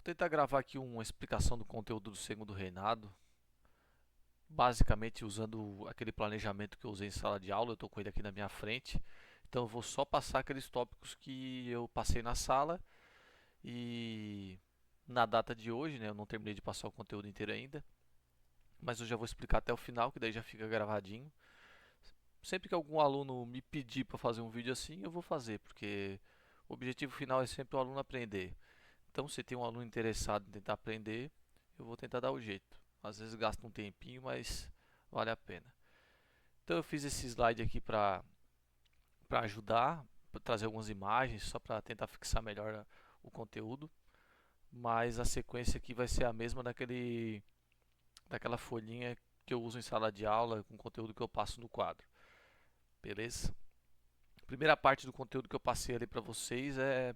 tentar gravar aqui uma explicação do conteúdo do segundo reinado, basicamente usando aquele planejamento que eu usei em sala de aula. Eu estou com ele aqui na minha frente, então eu vou só passar aqueles tópicos que eu passei na sala e na data de hoje, né? Eu não terminei de passar o conteúdo inteiro ainda, mas eu já vou explicar até o final, que daí já fica gravadinho. Sempre que algum aluno me pedir para fazer um vídeo assim, eu vou fazer, porque o objetivo final é sempre o aluno aprender. Então, se tem um aluno interessado em tentar aprender, eu vou tentar dar o jeito. Às vezes gasta um tempinho, mas vale a pena. Então, eu fiz esse slide aqui para ajudar, para trazer algumas imagens, só para tentar fixar melhor o conteúdo. Mas a sequência aqui vai ser a mesma daquela folhinha que eu uso em sala de aula, com o conteúdo que eu passo no quadro. Beleza? A primeira parte do conteúdo que eu passei ali para vocês é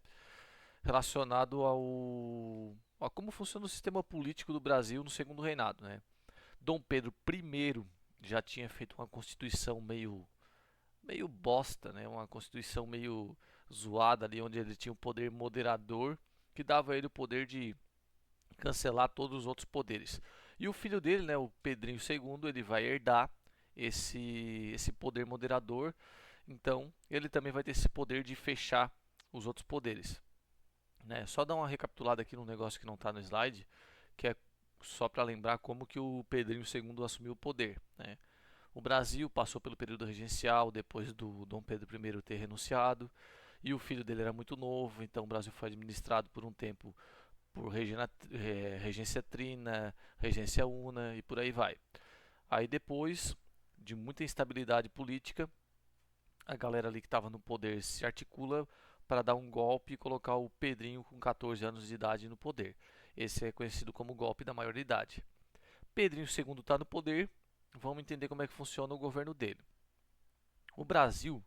relacionado a como funciona o sistema político do Brasil no segundo reinado, né? Dom Pedro I já tinha feito uma constituição meio bosta, né? Uma constituição meio zoada ali, onde ele tinha um poder moderador que dava a ele o poder de cancelar todos os outros poderes. E o filho dele, né, o Pedrinho II, ele vai herdar esse poder moderador. Então, ele também vai ter esse poder de fechar os outros poderes. Né? Só dar uma recapitulada aqui no negócio que não está no slide, que é só para lembrar como que o Pedrinho II assumiu o poder. Né? O Brasil passou pelo período regencial depois do Dom Pedro I ter renunciado, e o filho dele era muito novo, então o Brasil foi administrado por um tempo por regência trina, regência una e por aí vai. Aí depois de muita instabilidade política, a galera ali que estava no poder se articula para dar um golpe e colocar o Pedrinho com 14 anos de idade no poder. Esse é conhecido como golpe da maioridade. Pedrinho II está no poder, vamos entender como é que funciona o governo dele. O Brasil,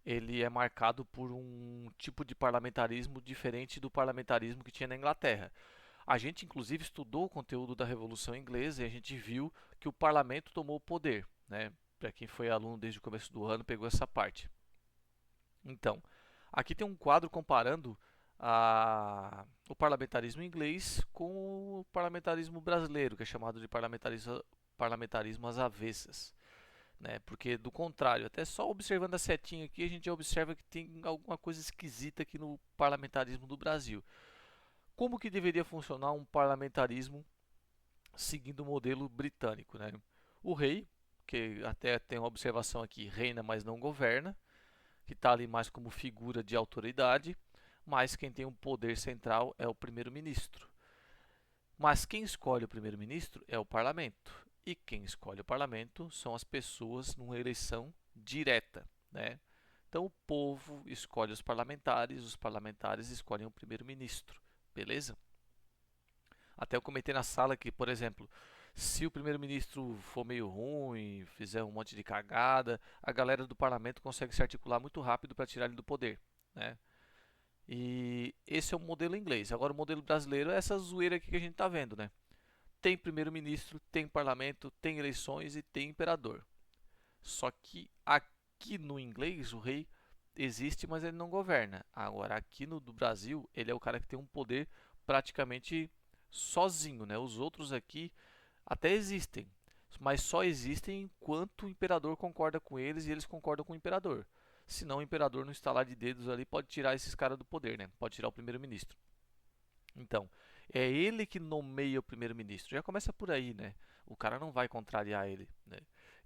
ele é marcado por um tipo de parlamentarismo diferente do parlamentarismo que tinha na Inglaterra. A gente inclusive estudou o conteúdo da Revolução Inglesa e a gente viu que o parlamento tomou o poder, né? Para quem foi aluno desde o começo do ano, pegou essa parte. Então, aqui tem um quadro comparando o parlamentarismo inglês com o parlamentarismo brasileiro, que é chamado de parlamentarismo às avessas. Né? Porque, do contrário, até só observando a setinha aqui, a gente já observa que tem alguma coisa esquisita aqui no parlamentarismo do Brasil. Como que deveria funcionar um parlamentarismo seguindo o modelo britânico? Né? O rei, que até tem uma observação aqui, reina, mas não governa, que está ali mais como figura de autoridade, mas quem tem um poder central é o primeiro-ministro. Mas quem escolhe o primeiro-ministro é o parlamento. E quem escolhe o parlamento são as pessoas numa eleição direta. Né? Então o povo escolhe os parlamentares escolhem o primeiro-ministro. Beleza? Até eu comentei na sala que, por exemplo, se o primeiro-ministro for meio ruim, fizer um monte de cagada, a galera do parlamento consegue se articular muito rápido para tirar ele do poder. Né? E esse é o modelo inglês. Agora, o modelo brasileiro é essa zoeira aqui que a gente está vendo. Né? Tem primeiro-ministro, tem parlamento, tem eleições e tem imperador. Só que aqui no inglês, o rei existe, mas ele não governa. Agora, aqui no do Brasil, ele é o cara que tem um poder praticamente sozinho, né? Os outros aqui até existem, mas só existem enquanto o imperador concorda com eles e eles concordam com o imperador. Senão o imperador, no estalar de dedos ali, pode tirar esses caras do poder, né? Pode tirar o primeiro-ministro. Então, é ele que nomeia o primeiro-ministro. Já começa por aí, né? O cara não vai contrariar ele, né?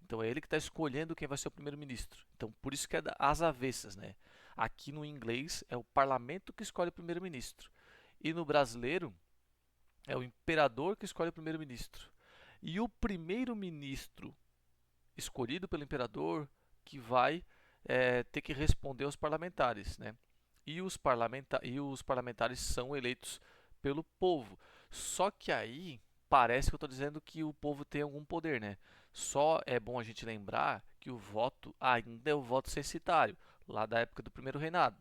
Então é ele que está escolhendo quem vai ser o primeiro-ministro. Então por isso que é às avessas, né? Aqui no inglês é o parlamento que escolhe o primeiro-ministro. E no brasileiro é o imperador que escolhe o primeiro-ministro. E o primeiro-ministro escolhido pelo imperador que vai ter que responder aos parlamentares, né? E os parlamentares são eleitos pelo povo. Só que aí parece que eu estou dizendo que o povo tem algum poder, né? Só é bom a gente lembrar que o voto ainda é o voto censitário, lá da época do primeiro reinado.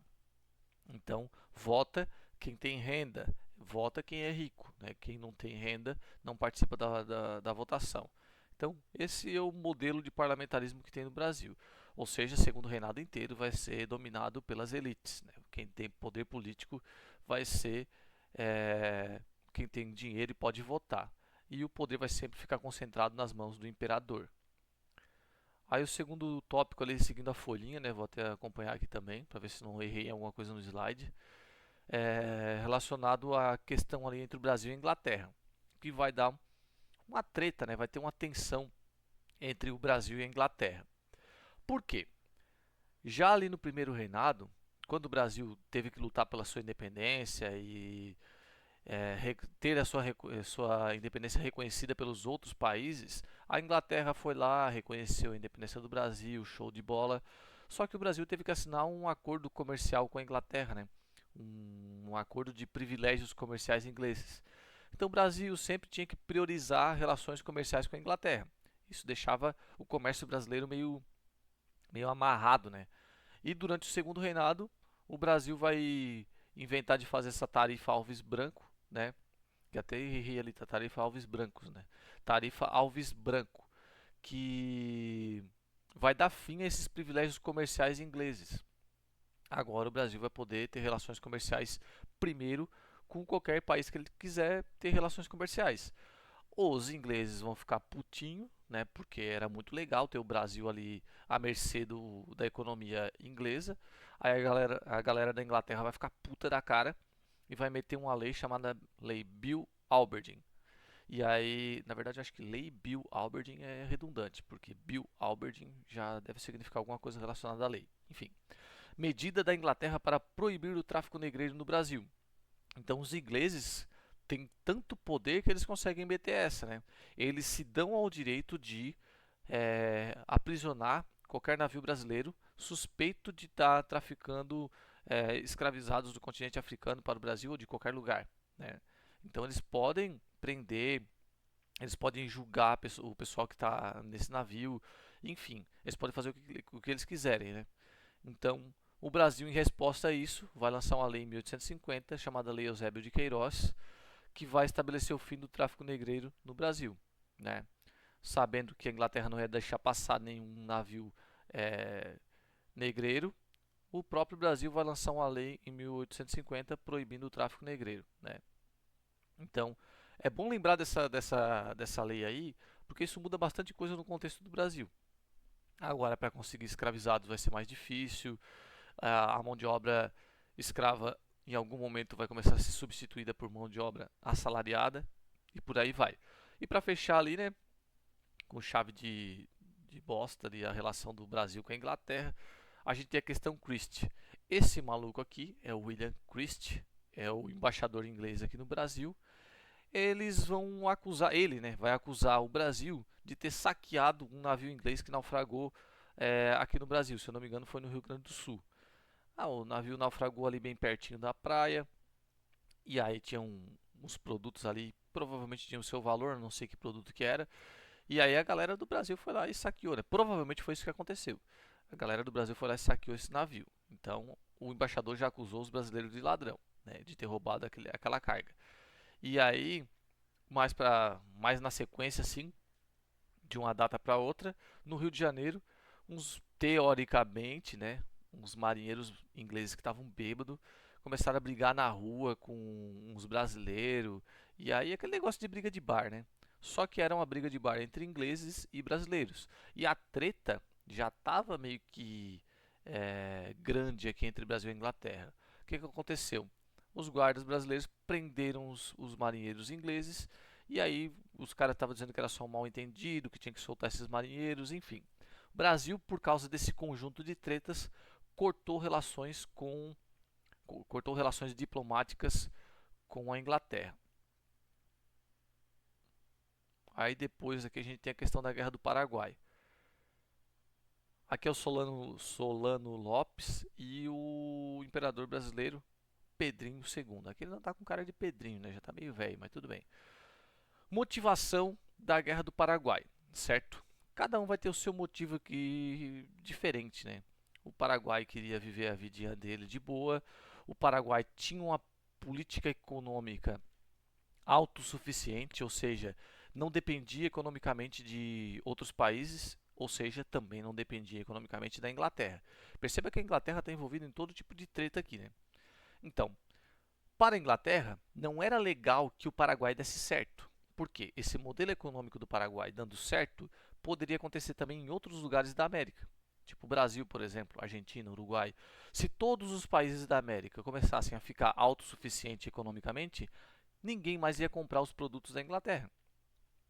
Então, vota quem tem renda, vota quem é rico. Né? Quem não tem renda não participa da votação. Então, esse é o modelo de parlamentarismo que tem no Brasil. Ou seja, segundo o reinado inteiro vai ser dominado pelas elites. Né? Quem tem poder político vai ser quem tem dinheiro e pode votar. E o poder vai sempre ficar concentrado nas mãos do imperador. Aí o segundo tópico ali, seguindo a folhinha, né, vou até acompanhar aqui também, para ver se não errei em alguma coisa no slide, é relacionado à questão ali entre o Brasil e a Inglaterra, que vai dar uma treta, né, vai ter uma tensão entre o Brasil e a Inglaterra. Por quê? Já ali no primeiro reinado, quando o Brasil teve que lutar pela sua independência e ter a sua independência reconhecida pelos outros países, a Inglaterra foi lá, reconheceu a independência do Brasil, show de bola. Só que o Brasil teve que assinar um acordo comercial com a Inglaterra, né? Um acordo de privilégios comerciais ingleses. Então o Brasil sempre tinha que priorizar relações comerciais com a Inglaterra. Isso deixava o comércio brasileiro meio amarrado, né? E durante o segundo reinado, o Brasil vai inventar de fazer essa tarifa Alves Branco, né? Que até errei ali, tá? Tarifa Alves Brancos, né? Tarifa Alves Branco, que vai dar fim a esses privilégios comerciais ingleses. Agora o Brasil vai poder ter relações comerciais primeiro com qualquer país que ele quiser ter relações comerciais. Os ingleses vão ficar putinho, né? Porque era muito legal ter o Brasil ali à mercê da economia inglesa. Aí a galera da Inglaterra vai ficar puta da cara e vai meter uma lei chamada Lei Bill Aberdeen. E aí, na verdade, eu acho que Lei Bill Aberdeen é redundante, porque Bill Aberdeen já deve significar alguma coisa relacionada à lei. Enfim, medida da Inglaterra para proibir o tráfico negreiro no Brasil. Então os ingleses têm tanto poder que eles conseguem meter essa, né? Eles se dão ao direito de aprisionar qualquer navio brasileiro suspeito de estar traficando escravizados do continente africano para o Brasil ou de qualquer lugar, né? Então eles podem prender, eles podem julgar o pessoal que está nesse navio, enfim, eles podem fazer o que eles quiserem, né? Então, o Brasil, em resposta a isso, vai lançar uma lei em 1850 chamada Lei Eusébio de Queiroz, que vai estabelecer o fim do tráfico negreiro no Brasil, né? Sabendo que a Inglaterra não ia deixar passar nenhum navio é, negreiro, o próprio Brasil vai lançar uma lei em 1850 proibindo o tráfico negreiro, né? Então, é bom lembrar dessa lei aí, porque isso muda bastante coisa no contexto do Brasil. Agora, para conseguir escravizados vai ser mais difícil, a mão de obra escrava em algum momento vai começar a ser substituída por mão de obra assalariada e por aí vai. E para fechar ali, né, com chave de bosta ali, a relação do Brasil com a Inglaterra, a gente tem a questão Christie. Esse maluco aqui é o William Christie, é o embaixador inglês aqui no Brasil. Eles vão acusar, ele, né, vai acusar o Brasil de ter saqueado um navio inglês que naufragou aqui no Brasil. Se eu não me engano, foi no Rio Grande do Sul. O navio naufragou ali bem pertinho da praia. E aí tinha uns produtos ali, provavelmente tinham o seu valor, não sei que produto que era. E aí a galera do Brasil foi lá e saqueou, né? Provavelmente foi isso que aconteceu. A galera do Brasil foi lá e saqueou esse navio. Então o embaixador já acusou os brasileiros de ladrão, né? De ter roubado aquela carga. E aí, mais na sequência, assim, de uma data para outra, no Rio de Janeiro, teoricamente, né, uns marinheiros ingleses que estavam bêbados começaram a brigar na rua com uns brasileiros. E aí aquele negócio de briga de bar, né? Só que era uma briga de bar entre ingleses e brasileiros. E a treta já estava meio que grande aqui entre Brasil e Inglaterra. O que aconteceu? Os guardas brasileiros prenderam os marinheiros ingleses. E aí os caras estavam dizendo que era só um mal entendido, que tinha que soltar esses marinheiros, enfim. O Brasil, por causa desse conjunto de tretas, cortou relações cortou relações diplomáticas com a Inglaterra. Aí depois aqui a gente tem a questão da Guerra do Paraguai. Aqui é o Solano Lopes e o imperador brasileiro Pedrinho II. Aqui ele não está com cara de Pedrinho, né? Já está meio velho, mas tudo bem. Motivação da Guerra do Paraguai, certo? Cada um vai ter o seu motivo aqui diferente, né? O Paraguai queria viver a vidinha dele de boa. O Paraguai tinha uma política econômica autossuficiente, ou seja, não dependia economicamente de outros países, ou seja, também não dependia economicamente da Inglaterra. Perceba que a Inglaterra está envolvida em todo tipo de treta aqui, né? Então, Para a Inglaterra, não era legal que o Paraguai desse certo. Por quê? Esse modelo econômico do Paraguai dando certo poderia acontecer também em outros lugares da América. Tipo o Brasil, por exemplo, Argentina, Uruguai. Se todos os países da América começassem a ficar autossuficientes economicamente, ninguém mais ia comprar os produtos da Inglaterra.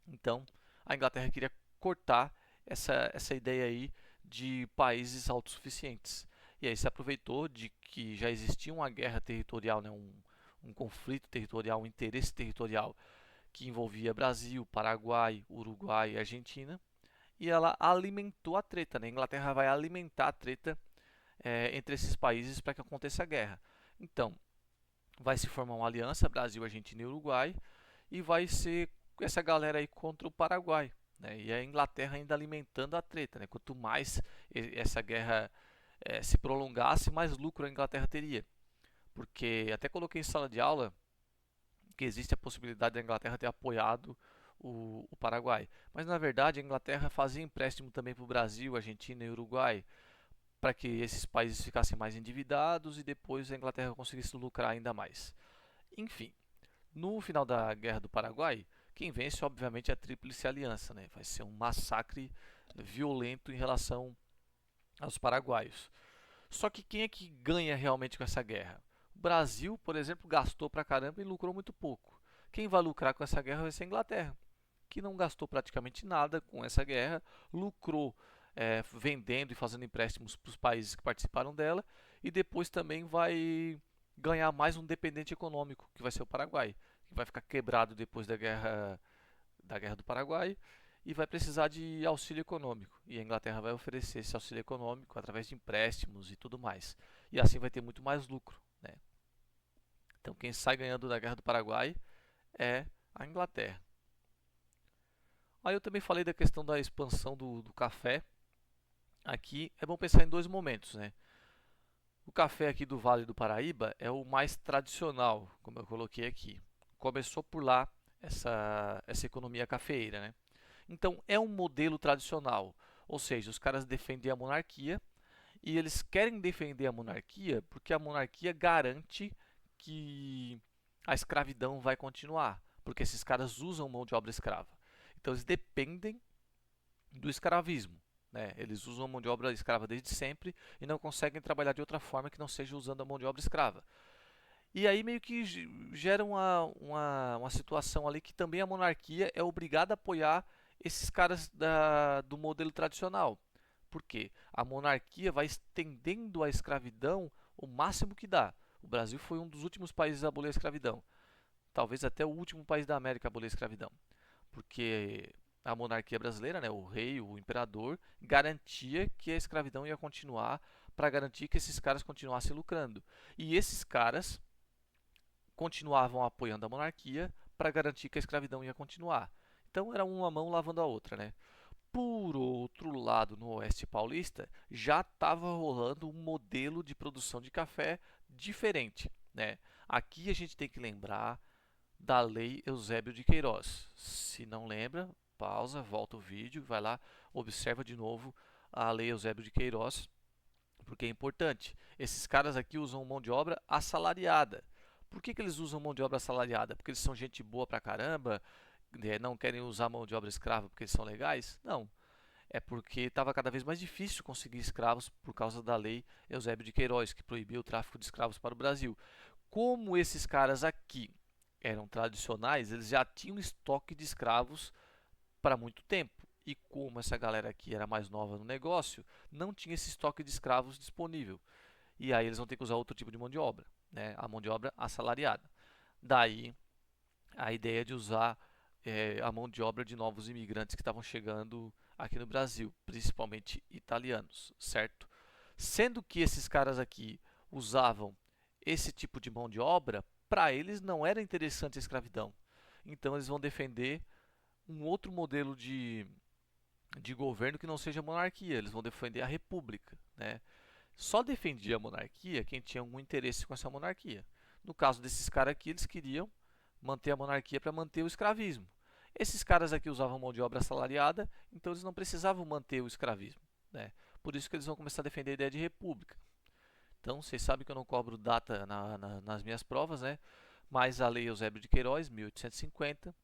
Então, a Inglaterra queria cortar essa ideia aí de países autossuficientes. E aí se aproveitou de que já existia uma guerra territorial, né, um conflito territorial, um interesse territorial que envolvia Brasil, Paraguai, Uruguai e Argentina. E ela alimentou a treta. Né? A Inglaterra vai alimentar a treta entre esses países para que aconteça a guerra. Então, vai se formar uma aliança Brasil, Argentina e Uruguai e vai ser essa galera aí contra o Paraguai. Né? E a Inglaterra ainda alimentando a treta. Né? Quanto mais essa guerra se prolongasse, mais lucro a Inglaterra teria. Porque até coloquei em sala de aula que existe a possibilidade da Inglaterra ter apoiado o Paraguai. Mas na verdade a Inglaterra fazia empréstimo também para o Brasil, Argentina e Uruguai, para que esses países ficassem mais endividados e depois a Inglaterra conseguisse lucrar ainda mais. Enfim, no final da Guerra do Paraguai, quem vence obviamente é a Tríplice Aliança, né? Vai ser um massacre violento em relação aos paraguaios. Só que quem é que ganha realmente com essa guerra? O Brasil, por exemplo, gastou pra caramba e lucrou muito pouco. Quem vai lucrar com essa guerra vai ser a Inglaterra, que não gastou praticamente nada com essa guerra, lucrou vendendo e fazendo empréstimos para os países que participaram dela, e depois também vai ganhar mais um dependente econômico, que vai ser o Paraguai, que vai ficar quebrado depois da guerra do Paraguai e vai precisar de auxílio econômico. E a Inglaterra vai oferecer esse auxílio econômico através de empréstimos e tudo mais. E assim vai ter muito mais lucro. Né? Então quem sai ganhando da Guerra do Paraguai é a Inglaterra. Aí eu também falei da questão da expansão do café. Aqui é bom pensar em dois momentos. Né? O café aqui do Vale do Paraíba é o mais tradicional, como eu coloquei aqui. Começou por lá essa economia cafeeira. Né? Então é um modelo tradicional, ou seja, os caras defendem a monarquia e eles querem defender a monarquia porque a monarquia garante que a escravidão vai continuar, porque esses caras usam mão de obra escrava. Então eles dependem do escravismo. Né? Eles usam a mão de obra escrava desde sempre e não conseguem trabalhar de outra forma que não seja usando a mão de obra escrava. E aí meio que gera uma situação ali que também a monarquia é obrigada a apoiar esses caras do modelo tradicional. Por quê? A monarquia vai estendendo a escravidão o máximo que dá. O Brasil foi um dos últimos países a abolir a escravidão. Talvez até o último país da América a abolir a escravidão. Porque a monarquia brasileira, né, o rei, o imperador, garantia que a escravidão ia continuar para garantir que esses caras continuassem lucrando. E esses caras continuavam apoiando a monarquia para garantir que a escravidão ia continuar. Então era uma mão lavando a outra, né? Por outro lado, no Oeste Paulista, já estava rolando um modelo de produção de café diferente, né? Aqui a gente tem que lembrar da Lei Eusébio de Queiroz. Se não lembra, pausa, volta o vídeo, vai lá, observa de novo a Lei Eusébio de Queiroz, porque é importante. Esses caras aqui usam mão de obra assalariada. Por que eles usam mão de obra assalariada? Porque eles são gente boa pra caramba, não querem usar mão de obra escrava porque eles são legais? Não. É porque estava cada vez mais difícil conseguir escravos por causa da lei Eusébio de Queiroz, que proibiu o tráfico de escravos para o Brasil. Como esses caras aqui eram tradicionais, eles já tinham estoque de escravos para muito tempo. E como essa galera aqui era mais nova no negócio, não tinha esse estoque de escravos disponível. E aí eles vão ter que usar outro tipo de mão de obra, né? A mão de obra assalariada. Daí a ideia de usar a mão de obra de novos imigrantes que estavam chegando aqui no Brasil, principalmente italianos, certo? Sendo que esses caras aqui usavam esse tipo de mão de obra, para eles não era interessante a escravidão. Então eles vão defender um outro modelo de governo que não seja a monarquia, eles vão defender a república, né? Só defendia a monarquia quem tinha algum interesse com essa monarquia. No caso desses caras aqui, eles queriam manter a monarquia para manter o escravismo. Esses caras aqui usavam mão de obra assalariada, então eles não precisavam manter o escravismo. Né? Por isso que eles vão começar a defender a ideia de república. Então, vocês sabem que eu não cobro data nas minhas provas, né? Mas a Lei Eusébio de Queiroz, 1850,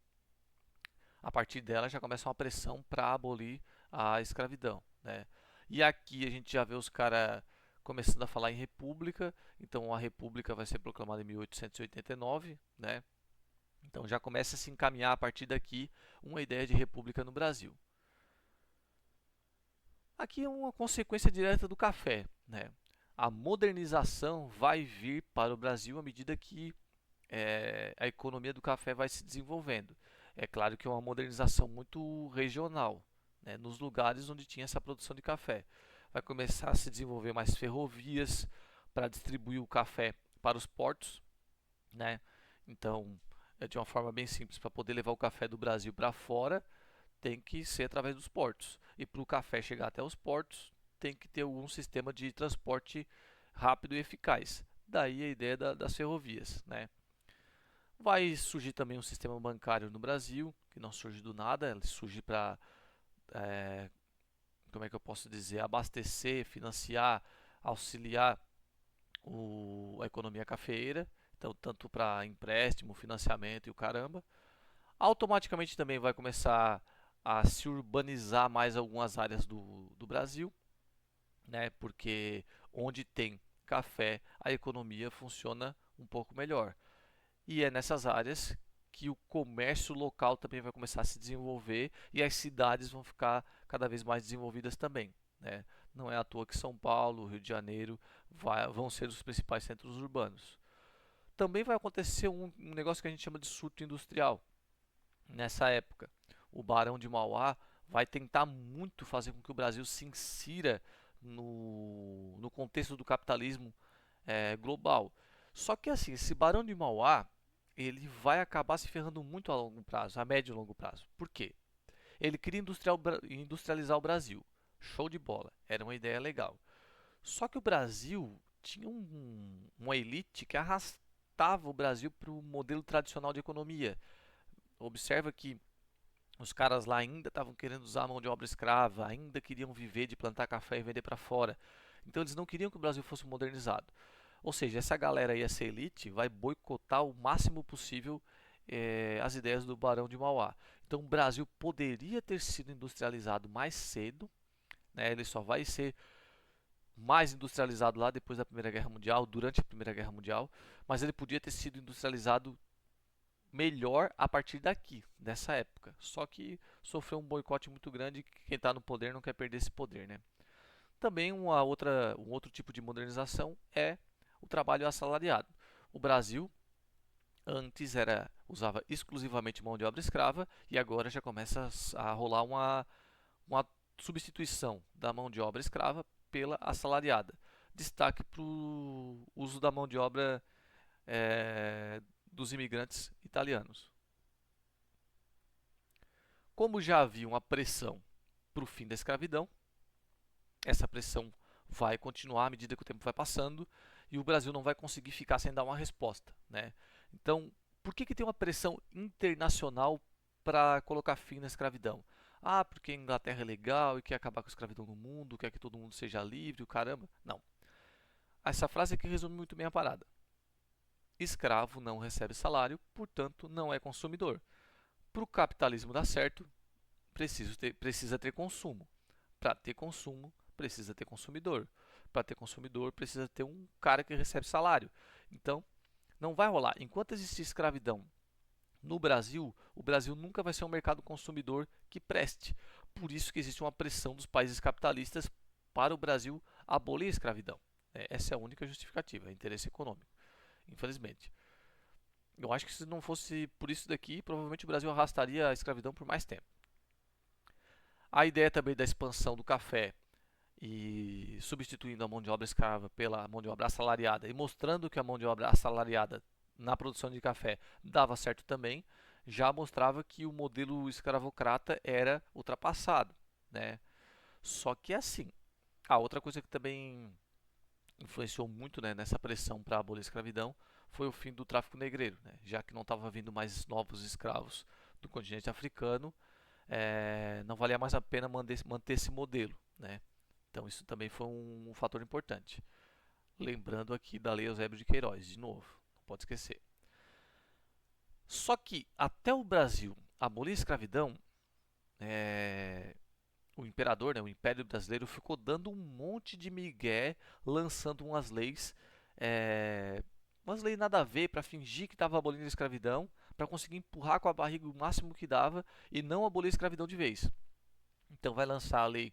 a partir dela já começa uma pressão para abolir a escravidão, né? E aqui a gente já vê os caras começando a falar em república, então a república vai ser proclamada em 1889, né? Então já começa a se encaminhar a partir daqui uma ideia de república no Brasil. Aqui é uma consequência direta do café, né? A modernização vai vir para o Brasil à medida que a economia do café vai se desenvolvendo. É claro que é uma modernização muito regional, né, nos lugares onde tinha essa produção de café. Vai começar a se desenvolver mais ferrovias para distribuir o café para os portos, né? Então, de uma forma bem simples, para poder levar o café do Brasil para fora, tem que ser através dos portos. E para o café chegar até os portos, tem que ter algum sistema de transporte rápido e eficaz. Daí a ideia das ferrovias, né? Vai surgir também um sistema bancário no Brasil, que não surge do nada, ele surge para, como é que eu posso dizer, abastecer, financiar, auxiliar a economia cafeeira, então tanto para empréstimo, financiamento e o caramba. Automaticamente também vai começar a se urbanizar mais algumas áreas do Brasil, né? Porque onde tem café, a economia funciona um pouco melhor. E é nessas áreas que o comércio local também vai começar a se desenvolver e as cidades vão ficar cada vez mais desenvolvidas também, né? Não é à toa que São Paulo, Rio de Janeiro vão ser os principais centros urbanos. Também vai acontecer um negócio que a gente chama de surto industrial. Nessa época, o Barão de Mauá vai tentar muito fazer com que o Brasil se insira no contexto do capitalismo global. Só que assim, esse Barão de Mauá, ele vai acabar se ferrando muito a longo prazo, a médio e longo prazo. Por quê? Ele queria industrializar o Brasil. Show de bola, era uma ideia legal. Só que o Brasil tinha uma elite que arrastava o Brasil para o modelo tradicional de economia. Observa que os caras lá ainda estavam querendo usar a mão de obra escrava, ainda queriam viver de plantar café e vender para fora. Então eles não queriam que o Brasil fosse modernizado. Ou seja, essa galera aí, essa elite, vai boicotar o máximo possível as ideias do Barão de Mauá. Então o Brasil poderia ter sido industrializado mais cedo, né? Ele só vai ser mais industrializado lá depois da Primeira Guerra Mundial, durante a Primeira Guerra Mundial, mas ele podia ter sido industrializado melhor a partir daqui, dessa época. Só que sofreu um boicote muito grande e quem está no poder não quer perder esse poder, né? Também um outro tipo de modernização é o trabalho assalariado. O Brasil antes usava exclusivamente mão de obra escrava e agora já começa a rolar uma substituição da mão de obra escrava pela assalariada. Destaque para o uso da mão de obra dos imigrantes italianos. Como já havia uma pressão para o fim da escravidão, essa pressão vai continuar à medida que o tempo vai passando e o Brasil não vai conseguir ficar sem dar uma resposta, né? Então, por que tem uma pressão internacional para colocar fim na escravidão? Ah, porque a Inglaterra é legal e quer acabar com a escravidão no mundo, quer que todo mundo seja livre, o caramba. Não. Essa frase aqui resume muito bem a parada. Escravo não recebe salário, portanto não é consumidor. Para o capitalismo dar certo, precisa ter consumo. Para ter consumo, precisa ter consumidor. Para ter consumidor, precisa ter um cara que recebe salário. Então, não vai rolar. Enquanto existir escravidão no Brasil, o Brasil nunca vai ser um mercado consumidor que preste. Por isso que existe uma pressão dos países capitalistas para o Brasil abolir a escravidão. Essa é a única justificativa, é interesse econômico, infelizmente. Eu acho que se não fosse por isso daqui, provavelmente o Brasil arrastaria a escravidão por mais tempo. A ideia também da expansão do café e substituindo a mão de obra escrava pela mão de obra assalariada e mostrando que a mão de obra assalariada na produção de café dava certo também, já mostrava que o modelo escravocrata era ultrapassado, né? Só que assim, a outra coisa que também influenciou muito, né, nessa pressão para abolir a escravidão foi o fim do tráfico negreiro, né? Já que não estava vindo mais novos escravos do continente africano, não valia mais a pena manter esse modelo, né? Então isso também foi um fator importante. Lembrando aqui da Lei Eusébio de Queiroz, de novo, não pode esquecer. Só que até o Brasil abolir a escravidão, o imperador, né, o Império Brasileiro, ficou dando um monte de migué, lançando é, umas leis nada a ver para fingir que estava abolindo a escravidão, para conseguir empurrar com a barriga o máximo que dava e não abolir a escravidão de vez. Então vai lançar a lei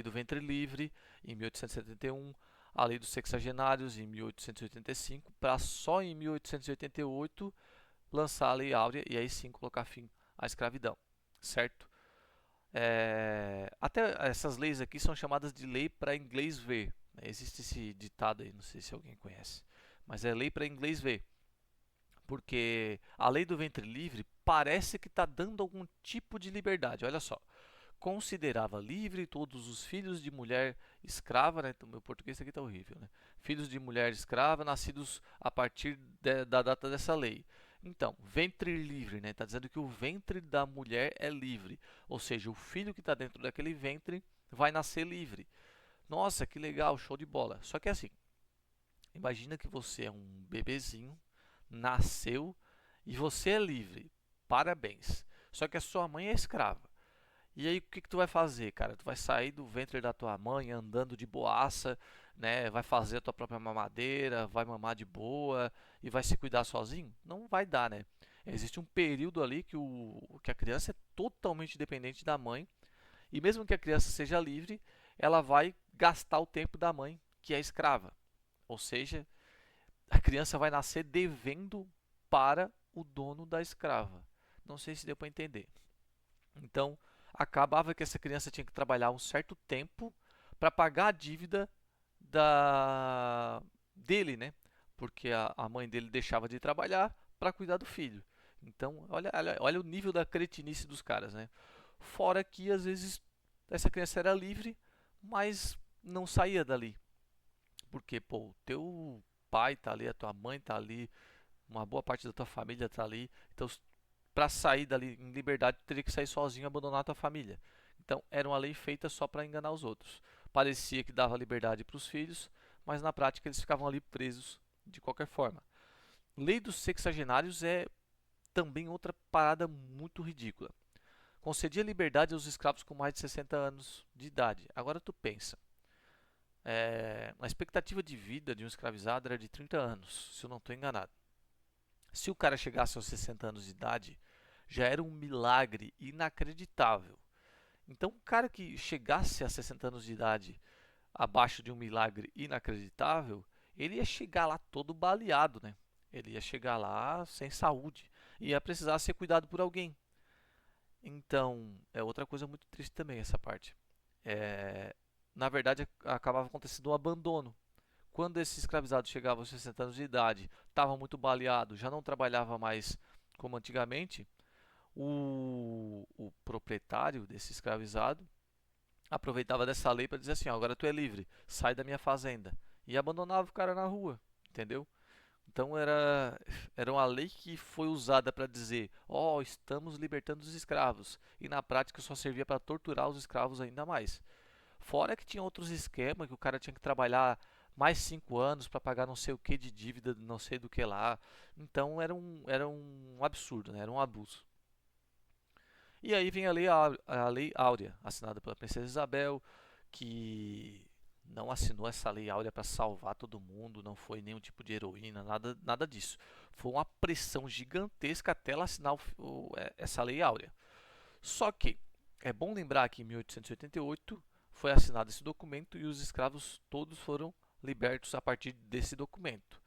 do ventre livre em 1871, a lei dos sexagenários em 1885, para só em 1888 lançar a lei áurea e aí sim colocar fim à escravidão, certo? Até essas leis aqui são chamadas de lei para inglês ver, né? Existe esse ditado aí, não sei se alguém conhece, mas é lei para inglês ver, porque a lei do ventre livre parece que está dando algum tipo de liberdade. Olha só, considerava livre todos os filhos de mulher escrava, né? Então, meu português aqui está horrível, né? Filhos de mulher escrava nascidos a partir da data dessa lei. Então, ventre livre, né? Está dizendo que o ventre da mulher é livre, ou seja, o filho que está dentro daquele ventre vai nascer livre. Nossa, que legal, show de bola. Só que é assim, imagina que você é um bebezinho, nasceu e você é livre. Parabéns. Só que a sua mãe é escrava. E aí, o que que tu vai fazer, cara? Tu vai sair do ventre da tua mãe andando de boaça, né? Vai fazer a tua própria mamadeira, vai mamar de boa e vai se cuidar sozinho? Não vai dar, né? Existe um período ali que a criança é totalmente dependente da mãe e mesmo que a criança seja livre, ela vai gastar o tempo da mãe, que é escrava. Ou seja, a criança vai nascer devendo para o dono da escrava. Não sei se deu para entender. Então, acabava que essa criança tinha que trabalhar um certo tempo para pagar a dívida dele, né? Porque a mãe dele deixava de trabalhar para cuidar do filho. Então, olha o nível da cretinice dos caras, né? Fora que às vezes essa criança era livre, mas não saía dali. Porque, pô, o teu pai tá ali, a tua mãe tá ali, uma boa parte da tua família tá ali. Então, para sair dali em liberdade, tu teria que sair sozinho e abandonar a tua família. Então, era uma lei feita só para enganar os outros. Parecia que dava liberdade para os filhos, mas na prática eles ficavam ali presos de qualquer forma. Lei dos sexagenários é também outra parada muito ridícula. Concedia liberdade aos escravos com mais de 60 anos de idade. Agora tu pensa, a expectativa de vida de um escravizado era de 30 anos, se eu não estou enganado. Se o cara chegasse aos 60 anos de idade, já era um milagre inacreditável. Então, um cara que chegasse a 60 anos de idade abaixo de um milagre inacreditável, ele ia chegar lá todo baleado, né? Ele ia chegar lá sem saúde, ia precisar ser cuidado por alguém. Então, é outra coisa muito triste também essa parte. É, na verdade, acabava acontecendo um abandono. Quando esse escravizado chegava aos 60 anos de idade, estava muito baleado, já não trabalhava mais como antigamente, o proprietário desse escravizado aproveitava dessa lei para dizer assim: ó, agora tu é livre, sai da minha fazenda. E abandonava o cara na rua, entendeu? Então era uma lei que foi usada para dizer: ó, estamos libertando os escravos. E na prática só servia para torturar os escravos ainda mais. Fora que tinha outros esquemas que o cara tinha que trabalhar mais 5 anos para pagar não sei o que de dívida, não sei do que lá. Então era um absurdo, né? Era um abuso. E aí vem a Lei Áurea, assinada pela Princesa Isabel, que não assinou essa Lei Áurea para salvar todo mundo, não foi nenhum tipo de heroína, nada disso. Foi uma pressão gigantesca até ela assinar essa Lei Áurea. Só que é bom lembrar que em 1888 foi assinado esse documento e os escravos todos foram libertos a partir desse documento.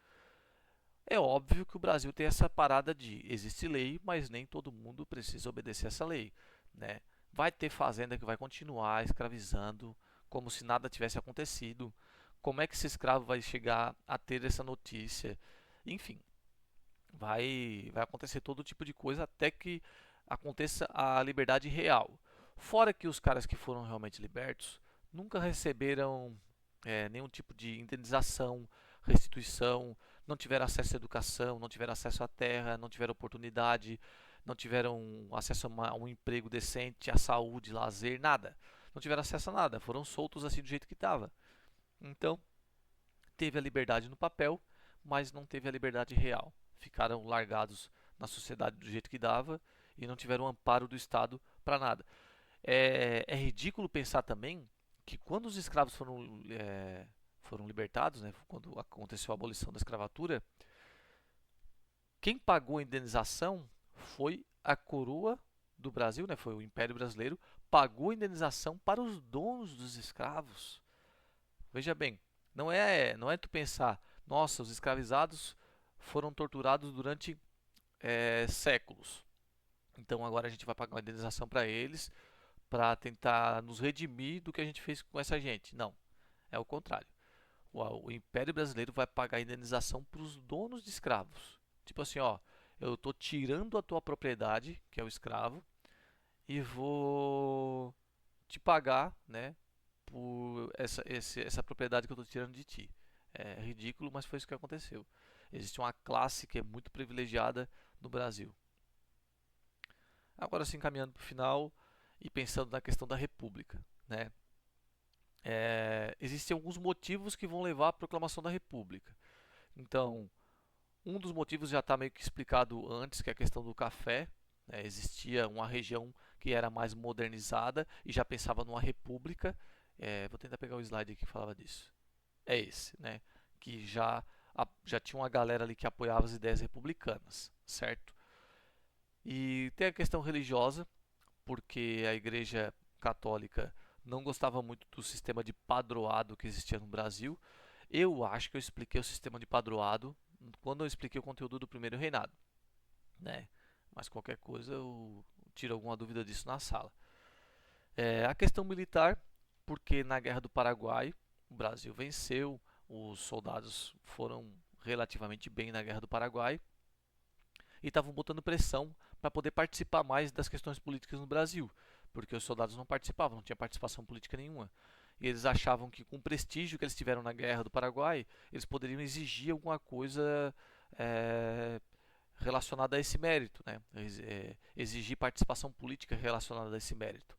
É óbvio que o Brasil tem essa parada de existe lei, mas nem todo mundo precisa obedecer essa lei, né? Vai ter fazenda que vai continuar escravizando como se nada tivesse acontecido. Como é que esse escravo vai chegar a ter essa notícia? Enfim, vai acontecer todo tipo de coisa até que aconteça a liberdade real. Fora que os caras que foram realmente libertos nunca receberam nenhum tipo de indenização, restituição, não tiveram acesso à educação, não tiveram acesso à terra, não tiveram oportunidade, não tiveram acesso a um emprego decente, à saúde, lazer, nada. Não tiveram acesso a nada, foram soltos assim do jeito que estava. Então, teve a liberdade no papel, mas não teve a liberdade real. Ficaram largados na sociedade do jeito que dava e não tiveram amparo do Estado para nada. É ridículo pensar também que quando os escravos foram libertados, né, quando aconteceu a abolição da escravatura, quem pagou a indenização foi a coroa do Brasil, né, foi o Império Brasileiro, pagou a indenização para os donos dos escravos. Veja bem, não é tu pensar, nossa, os escravizados foram torturados durante séculos. Então agora a gente vai pagar uma indenização para eles para tentar nos redimir do que a gente fez com essa gente. Não, é o contrário. O Império Brasileiro vai pagar a indenização para os donos de escravos. Tipo assim, ó, eu estou tirando a tua propriedade, que é o escravo, e vou te pagar, né, por essa propriedade que eu estou tirando de ti. É ridículo, mas foi isso que aconteceu. Existe uma classe que é muito privilegiada no Brasil. Agora sim, caminhando para o final e pensando na questão da República, né? Existem alguns motivos que vão levar à proclamação da República. Então, um dos motivos já está meio que explicado antes, que é a questão do café. Né? Existia uma região que era mais modernizada e já pensava numa república. Vou tentar pegar o slide aqui que falava disso. É esse, né? Que já tinha uma galera ali que apoiava as ideias republicanas, certo? E tem a questão religiosa, porque a Igreja Católica não gostava muito do sistema de padroado que existia no Brasil. Eu acho que eu expliquei o sistema de padroado quando eu expliquei o conteúdo do primeiro reinado, né? Mas qualquer coisa eu tiro alguma dúvida disso na sala. A questão militar, porque na Guerra do Paraguai o Brasil venceu, os soldados foram relativamente bem na Guerra do Paraguai e estavam botando pressão para poder participar mais das questões políticas no Brasil, porque os soldados não participavam, não tinha participação política nenhuma. E eles achavam que com o prestígio que eles tiveram na Guerra do Paraguai, eles poderiam exigir alguma coisa é, relacionada a esse mérito, né? Exigir participação política relacionada a esse mérito.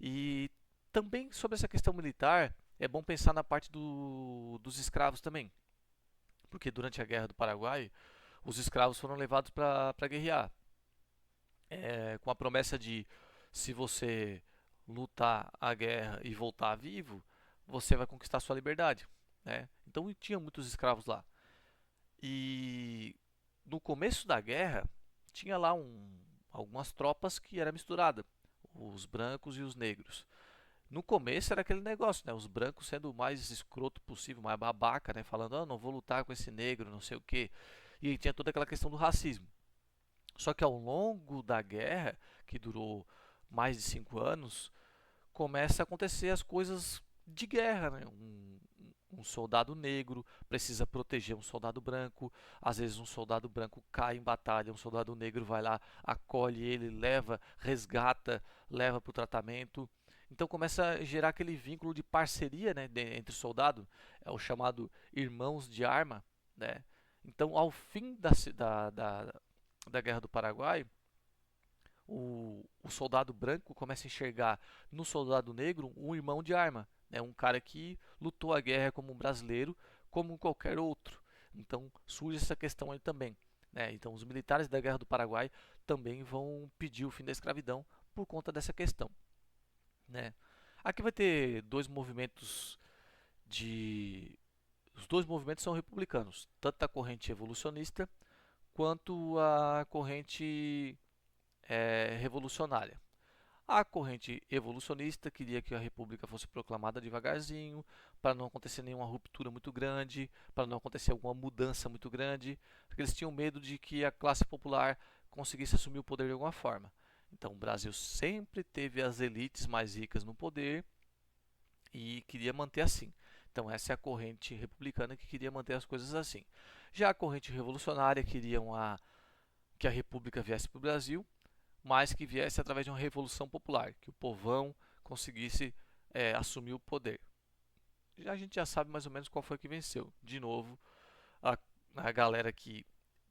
E também sobre essa questão militar, é bom pensar na parte dos escravos também, porque durante a Guerra do Paraguai, os escravos foram levados para guerrear, com a promessa de se você lutar a guerra e voltar vivo, você vai conquistar sua liberdade, né? Então tinha muitos escravos lá. E no começo da guerra tinha lá algumas tropas que era misturada, os brancos e os negros. No começo era aquele negócio, né? Os brancos sendo o mais escroto possível, mais babaca, né? Falando, não vou lutar com esse negro, não sei o quê. E aí tinha toda aquela questão do racismo. Só que ao longo da guerra, que durou mais de 5 anos, começa a acontecer as coisas de guerra, né? Um soldado negro precisa proteger um soldado branco. Às vezes um soldado branco cai em batalha, um soldado negro vai lá, acolhe ele, leva, resgata, leva para o tratamento. Então começa a gerar aquele vínculo de parceria, né, entre soldado, é o chamado irmãos de arma, né? Então ao fim da Guerra do Paraguai, o soldado branco começa a enxergar no soldado negro um irmão de arma, né? Um cara que lutou a guerra como um brasileiro, como qualquer outro. Então surge essa questão aí também, né? Então os militares da Guerra do Paraguai também vão pedir o fim da escravidão por conta dessa questão, né? Aqui vai ter dois movimentos de os dois movimentos são republicanos, tanto a corrente evolucionista quanto a corrente revolucionária. A corrente evolucionista queria que a república fosse proclamada devagarzinho, para não acontecer nenhuma ruptura muito grande, para não acontecer alguma mudança muito grande, porque eles tinham medo de que a classe popular conseguisse assumir o poder de alguma forma. Então, o Brasil sempre teve as elites mais ricas no poder e queria manter assim. Então, essa é a corrente republicana que queria manter as coisas assim. Já a corrente revolucionária queria que a república viesse para o Brasil, mas que viesse através de uma revolução popular, que o povão conseguisse assumir o poder. A gente já sabe mais ou menos qual foi que venceu. De novo, a, a galera que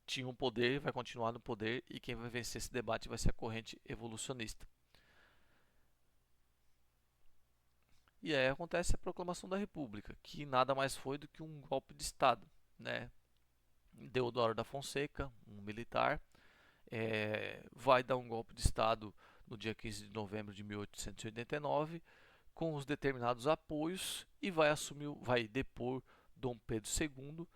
tinha um poder vai continuar no poder e quem vai vencer esse debate vai ser a corrente evolucionista. E aí acontece a proclamação da República, que nada mais foi do que um golpe de Estado, né? Deodoro da Fonseca, um militar, vai dar um golpe de Estado no dia 15 de novembro de 1889, com os determinados apoios, e vai depor Dom Pedro II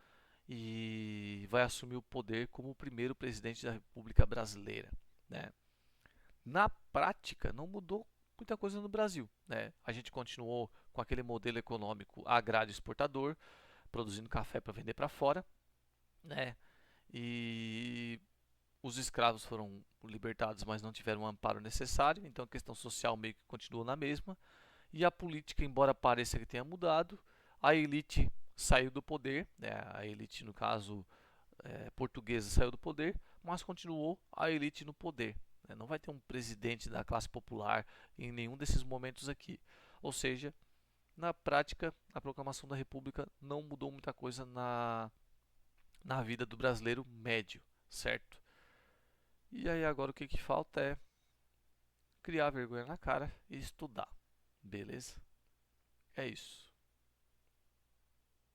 e vai assumir o poder como o primeiro presidente da República Brasileira, né? Na prática, não mudou muita coisa no Brasil, né? A gente continuou com aquele modelo econômico agrário exportador, produzindo café para vender para fora, né? E os escravos foram libertados, mas não tiveram o amparo necessário, então a questão social meio que continua na mesma. E a política, embora pareça que tenha mudado, a elite saiu do poder, né? A elite, no caso portuguesa, saiu do poder, mas continuou a elite no poder, né? Não vai ter um presidente da classe popular em nenhum desses momentos aqui. Ou seja, na prática, a proclamação da República não mudou muita coisa na vida do brasileiro médio, certo? E aí agora o que falta é criar vergonha na cara e estudar, beleza? É isso.